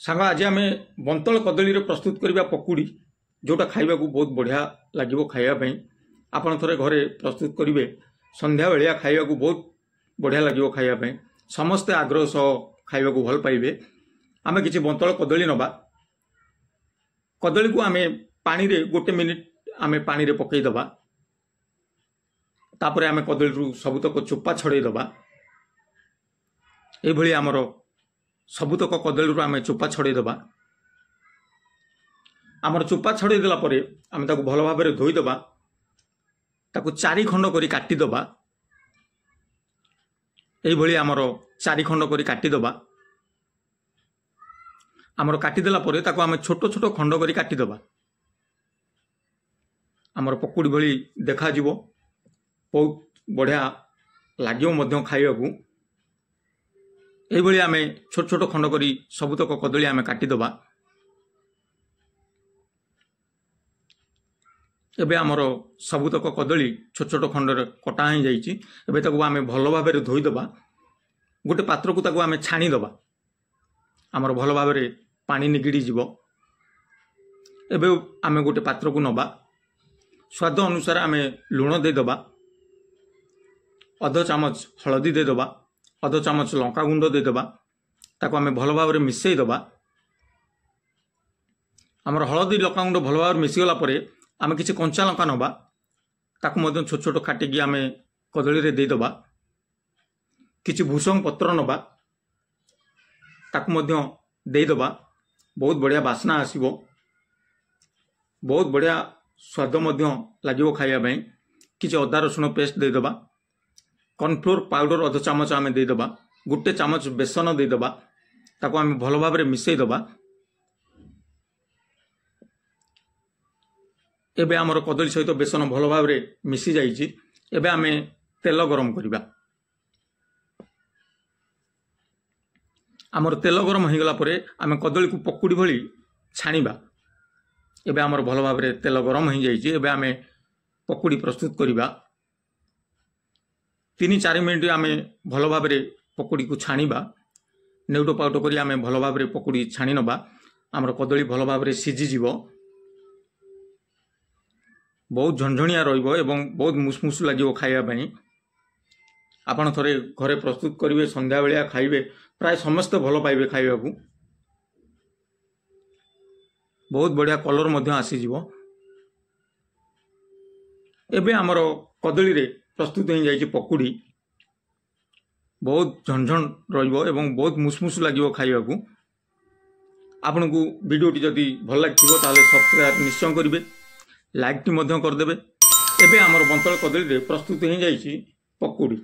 सांग आज आम बंतल कदली प्रस्तुत करवा पकुड़ी जोटा खाइबा बहुत बढ़िया लगे खायापी आपड़ थे घरे प्रस्तुत करेंगे संध्या बेलिया खाइबा बहुत बढ़िया लगे खायापी समस्ते आग्रह सह खाइबा भल पाइबे। आम कि बंतल कदली नवा कदली को आम पानी रे गोटे मिनिट आम पानी रे पकईदबा तापर आम कदली सबुतक चोपा छड़ईदबा ये आमर सबुतक कदली आम चोपा छड़ईदबा आमर चोपा छड़ईदेला आम ताकू भल भाव में धोईदबा ताकू चारि खंड करी काटिदबा ये आमर चारि खंड करी काटिदबा आमर काटिदेला ताकू आम छोट छोट खंड करी काटिदबा आमर पकुड़ी भली देखा जीवो बहुत बढ़िया लगे खाइबा ये आम छोट छोट खंड करी सबुतक कदली आम काटिदबा एबे आमर सबुतक कदली छोट छोट खंड कटा हो जाए आम भल भाव में धोईदबा गोटे पात्र को ताकू आम छाणीदबा आमर भल भाव में पानी निगिड़ी जीवो। एबे आम गोटे पात्र को नबा स्वाद अनुसार आम लुण देदबा अध चामच हलदी देदबा अध चामच लंका गुंड देदबा ताको आम भल भाव में मिसईदबा आमर हलदी लंका गुंड भल भाव में मिसीगला आम किसी कंचा लंका नबा ताकू मध्य छोट छोट काटिकी आम कदली रे देदबा किसी भूसंग पत्र नबा ताकू मध्य देदबा बहुत बढ़िया बास्ना आसीबो बहुत बढ़िया स्वाद मध्य लागिवो खाइबा किसी अदा रसुण पेस्ट देदबा कॉर्नफ्लोर पाउडर अध चामच आम देदबा गोटे चामच बेसन देदबा ताकू आम भल भाव में मिसईदबा एबे आमर कदली सहित बेसन भल भाव में मिसी जाइए। एबे आम तेल गरम करबा आमर तेल गरम हो गला परे आम कदली को पकुड़ी भली छाणीबा एबे आमर भल भाव में तेल गरम हो जाइए। एबे आम पकुड़ी प्रस्तुत करबा 3-4 मिनिट आम भल भाव में पकुड़ी को छाणीबा नेउटो पाउटो करी आम भल भाव में पकुड़ी छाणी नबा आमर कदली भल भाव में सीझीजिवो बहुत झणझणिया रहिबो एवं बहुत मुसमुस लगे खाइबा आपण थरे घरे प्रस्तुत करेंगे संध्या बेलिया खाइबे प्राय समस्ते भल पाइबे खाइबा बहुत बढ़िया कलर मध्य आसीजिवो। एबे आमर कदली रे प्रस्तुत हो जाइए पकुड़ी बहुत झणझण रहिबो एवं बहुत मुसमुस लगे खाइबा आपन को वीडियोटी जदि भल लगे ताले सब्सक्राइब निश्चय करेंगे लाइक टी करदेवे। एबे आमर बंतल कदली रे प्रस्तुत हो जाइए पकुड़ी।